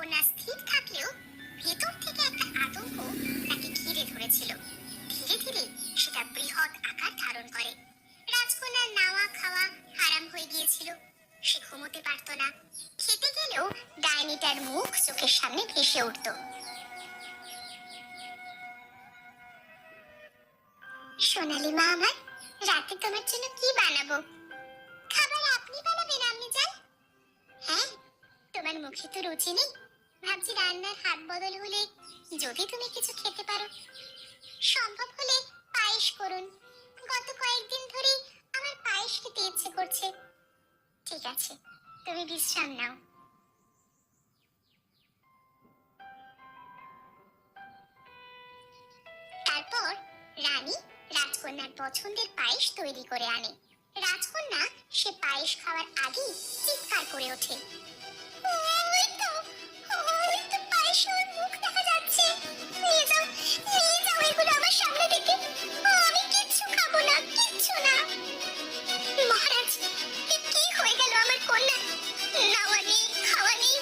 রাজকন্যা স্থির থাকলেও ভেতর থেকে একটা আতঙ্ক তাকে ঘিরে ধরেছিল। ধীরে ধীরে সেটা বৃহৎ আকার ধারণ করে। রাজকন্যার নাওয়া খাওয়া হারাম হয়ে গিয়েছিল। সে ঘুমোতে পারত না। খেতে গেলেও ডাইনিটার মুখ চোখের সামনে ভেসে উঠত। সোনালি মা আমার, রাতে তোমার জন্য কি বানাবো? খাবার আপনি বানাবেন আম্মি জান? হ্যাঁ, তোমার মুখে তো রুচি নেই। ভাবছি রান্নার হাত বদল হলে যদি তুমি কিছু খেতে পারো। সম্ভব হলে পায়েস করুন। গত কয়েকদিন ধরেই আমার পায়েস খেতে ইচ্ছে করছে। ঠিক আছে, তুমি বিশ্রাম নাও। তারপর রানী রাজকন্যার পছন্দের পায়েস তৈরি করে আনে। রাজকন্যা সে পায়েস খাওয়ার আগেই চিৎকার করে ওঠে, ওই তো, ওই তো পায়েসের মুখ দেখা যাচ্ছে। নিয়ে যাও, নিয়ে যাও এগুলো আমার সামনে থেকে। আমি কিচ্ছু খাবো না, কিচ্ছু না। মহারাজ, কি হয়ে গেল আমার কন্যা? নাওয়া নেই, খাওয়া নেই,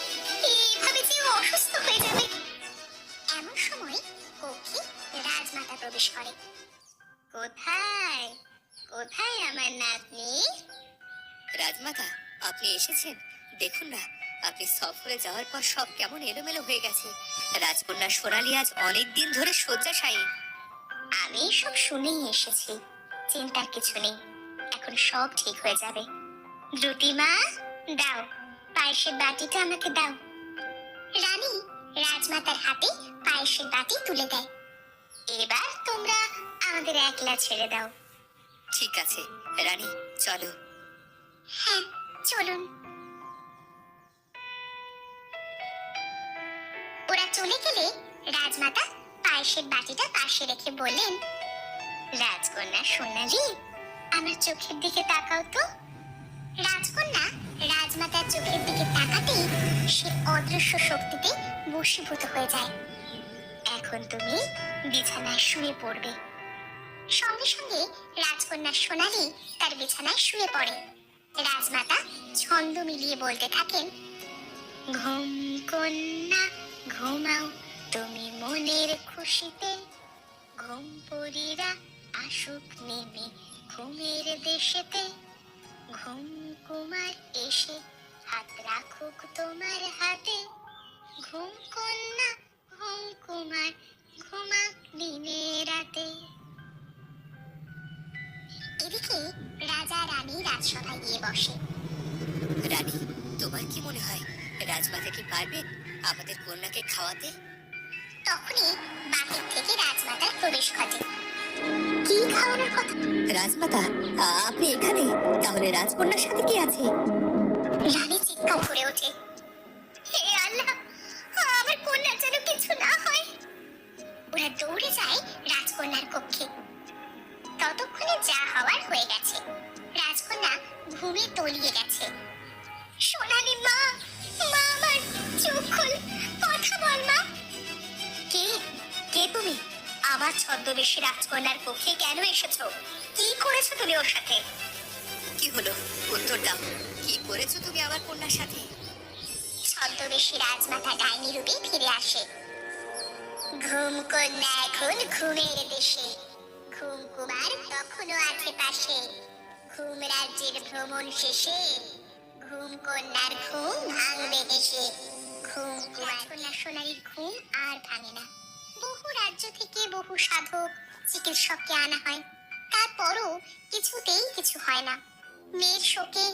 এভাবে যে অসুস্থ হয়ে যাবে। এমন সময় কক্ষে রাজমাতা প্রবেশ করে। কোথায় কোথায় আমার নাতনি? রাজমাতা, আপনি এসেছেন। দেখুন না, আপনি সফরে যাওয়ার পর সব কেমন এলোমেলো হয়ে গেছে। রাজকন্যা সোনালী আজ অনেক দিন ধরে শয্যাশায়ী। আমি সব শুনেই এসেছি, চিন্তার কিছু নেই। এখন সব ঠিক হয়ে যাবে। দ্রুতিমা, দাও পায়েসের বাটিটা আমাকে দাও। রানী রাজমাতার হাতে পায়েসের বাটি তুলে দেয়। এবার তোমরা আমাদের একলা ছেড়ে দাও। ঠিক আছে রানী, চলো। হ্যাঁ, চলুন। ওরা চলে গেলে রাজমাতা পায়েসের বাটিটা পাশে রেখে বললেন, রাজকন্যা সোনালী, আমার চোখের দিকে তাকাও তো। রাজকন্যা রাজমাতার চোখের দিকে তাকাতেই সে অদৃশ্য শক্তিতে বশীভূত হয়ে যায়। এখন তুমি বিছানায় শুয়ে পড়বে। সঙ্গে সঙ্গে রাজকন্যা সোনালী তার বিছানায় শুয়ে পড়ে। রাজমাতা ছন্দ মিলিয়ে বলতে থাকেন, ঘুম কন্যা ঘুমাও তুমি মনের খুশিতে, ঘুম পরীরা আসুক নেমে ঘুমের দেশেতে, ঘুম কুমার এসে হাত রাখুক তোমার হাতে, ঘুম কন্যা ঘুম কুমার ঘুমাক দিনে রাতে। এদিকে রাজা রানী রাজসভায় গিয়ে বসে। রানী, তোমার কি মনে হয় রাজমাতা কি পারবেন আমাদের কন্যাকে খাওয়াতে? তখনই বাহির থেকে রাজমাতার প্রবেশ ঘটে। কি খাওয়ানোর কথা? রাজমাতা, আপনি এখানে? তাহলে রাজকন্যার সাথে কি আছে? রানী চিৎকার করে ওঠে, হে আল্লাহ, আমার কন্যার যেন কিছু না হয়। ওরা দৌড়ে যায় রাজকন্যার কক্ষে। ততক্ষণে যা হওয়ার হয়ে গেছে। রাজকন্যা ঘুমে তলিয়ে গেছে। সোনালী মা, মা আমার, চোখ খোল, কথা বল মা। কে কে তুমি? আমার ছদ্মবেশী রাজকন্যার কক্ষে কেন এসেছো? কি করেছো তুমি ওর সাথে? কি হলো, উত্তর দাও। কি করেছো তুমি আমার কন্যার সাথে? ছদ্মবেশী রাজমাতা ডাইনি রূপে ফিরে আসে। ঘুম কন্যা এখন ঘুমের দেশে, ঘুম কুমার তখনও আছে পাশে, ঘুম রাজ্যের ভ্রমণ শেষে ঘুম কন্যার ঘুম ভাঙবে হেসে। ঘুম কুমার কন্যা সোনালীর ঘুম আর ভাঙে না। বহু রাজ্য থেকে বহু সাধক চিকিৎসককে আনা হয়, তারপরও কিছুতেই কিছু হয় না। মেয়ের শোকে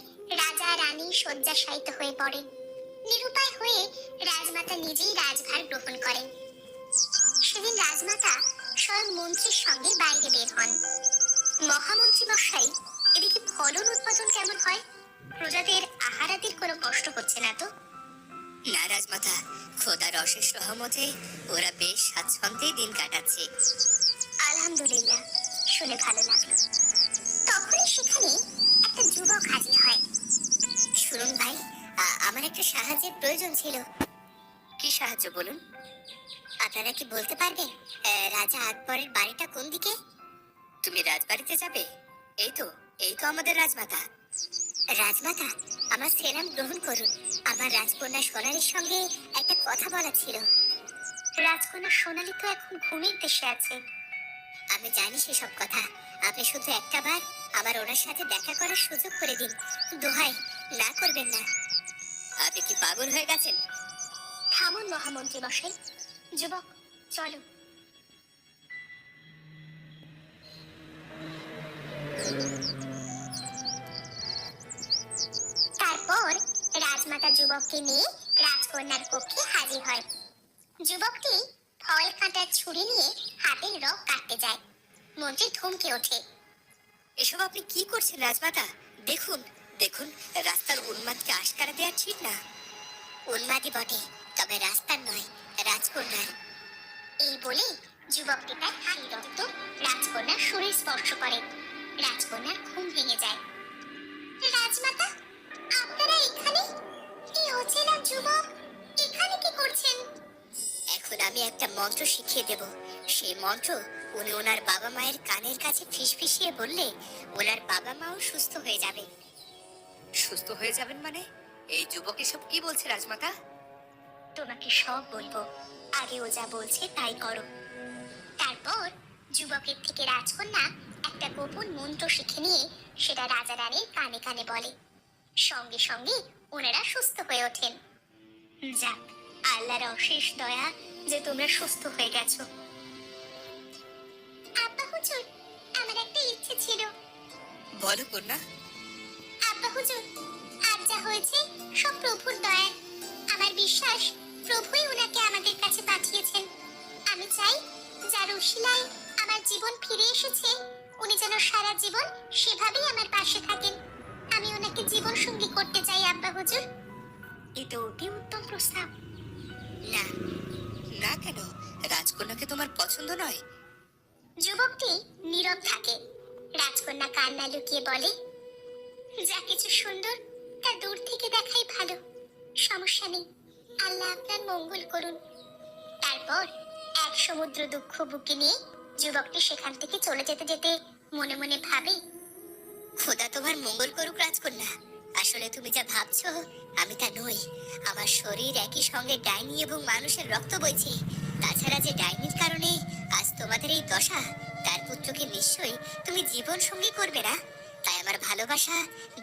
রাজা রানী শয্যাশায়িত হয়ে পড়ে। নিরুপায় হয়ে রাজমাতা নিজেই রাজভার গ্রহণ করেন। সেদিন রাজমাতা স্বয়ং মন্ত্রীর সঙ্গে বাইরে বের হন। মহামন্ত্রী মশাই, এদিকে ফলন উৎপাদন কেমন হয়? প্রজাদের আহারাদির কোনো কষ্ট হচ্ছে না তো? না রাজমাতা, খোদার অশেষ রহমতে ওরা বেশ স্বাচ্ছন্দ্যেই দিন কাটাচ্ছে। আলহামদুলিল্লাহ, শুনে ভালো লাগলো। তখনই সেখানে একটা যুবক হাজির হয়। শুনুন ভাই, আমার একটা সাহায্যের প্রয়োজন ছিল। কি সাহায্য বলুন? আপনারা কি বলতে পারবেন রাজা আকবরের বাড়িটা কোন দিকে? তুমি রাজবাড়িতে যাবে? এই তো, এই তো আমাদের রাজমাতা। রাজমাতা, আমার সেলাম গ্রহণ করুন। আমার রাজকন্যা সোনালীর সঙ্গে একটা কথা বলা ছিল। রাজকন্যা সোনালী তো এখন ঘুমের দেশে আছে। আমি জানি সেসব কথা। আপনি শুধু একটা বার আমার ওনার সাথে দেখা করার সুযোগ করে দিন। দোহাই, না করবেন না। আপনি কি পাগল হয়ে গেছেন? থামুন মহামন্ত্রী মশাই। যুবক, চলো। তারপর রাজমাতা যুবককে নিয়ে রাজকন্যার কক্ষে হাজির হয়। যুবকটি ফল কাঁটার ছুরি নিয়ে হাতের রক কাটতে যায়। মন্ত্রী থমকে ওঠে। এসব আপনি কি করছেন রাজমাতা? দেখুন দেখুন, রাস্তার উন্মাদকে আশকারা দেওয়া ঠিক না। উন্মাদই বটে, তবে রাস্তার নয়, রাজকন্যার। এই বলে যুবকটি তার হাড়ি রক্ত রাজকন্যার শরীর স্পর্শ করে। রাজকন্যার ঘুম ভেঙে যায়। রাজমাতা, আপনারা এখানে? এই অচেনা যুবক এখানে কি করছেন? এখন আমি একটা মন্ত্র শিখিয়ে দেব। সেই মন্ত্র উনি ওনার বাবা মায়ের কানের কাছে ফিসফিসিয়ে বললে ওনার বাবা মাও সুস্থ হয়ে যাবে। সুস্থ হয়ে যাবেন মানে? এই যুবক এসব কি বলছে রাজমাতা? তোমাকে সব বলবো, আগে ও যা বলছে তাই করো। তারপর যুবকের থেকে রাজকন্যা একটা গোপন মন্ত্র শিখে নিয়ে সেটা রাজা রানীর কানে কানে বলে। সঙ্গে সঙ্গে ওনারা সুস্থ হয়ে ওঠেন। যাক, আল্লাহর অশেষ দয়া যে তোমরা সুস্থ হয়ে গেছো। আব্বা হুজুর, আমার একটা ইচ্ছে ছিল। বলো কন্যা। আব্বা হুজুর, আজ যা হয়েছে সব প্রভুর দয়া। আমার বিশ্বাস প্রভুই ওনাকে আমাদের কাছে পাঠিয়েছেন। আমি চাই যার উশিলায় আমার জীবন ফিরে এসেছে, উনি যেন সারা জীবন সেভাবেই আমার পাশে থাকেন। আমি ওনাকে জীবন সঙ্গী করতে চাই আব্বা হুজুর। এ তো অতি উত্তম প্রস্তাব। না না, কেন? রাজকন্যাকে তোমার পছন্দ নয়? যুবকটি নীরব থাকে। রাজকন্যা কান্না লুকিয়ে বলে, যা কিছু সুন্দর তা দূর থেকে দেখাই ভালো। সমস্যা নেই, আল্লাহ আপনার মঙ্গল করুন। তারপর এক সমুদ্র দুঃখ বুকে নিয়ে যুবকটি সেখান থেকে চলে যেতে যেতে মনে মনে ভাবে, খোদা তোমার মঙ্গল করুক রাজকন্যা। আসলে তুমি যা ভাবছো আমি তা নই। আমার শরীর একই সঙ্গে ডাইনি এবং মানুষের রক্ত বইছে। তাছাড়া যে ডাইনির কারণে আজ তোমাদের এই দশা, তার পুত্রকে নিশ্চয়ই তুমি জীবন সঙ্গী করবে না। তাই আমার ভালোবাসা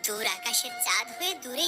দূর আকাশের চাঁদ হয়ে দূরে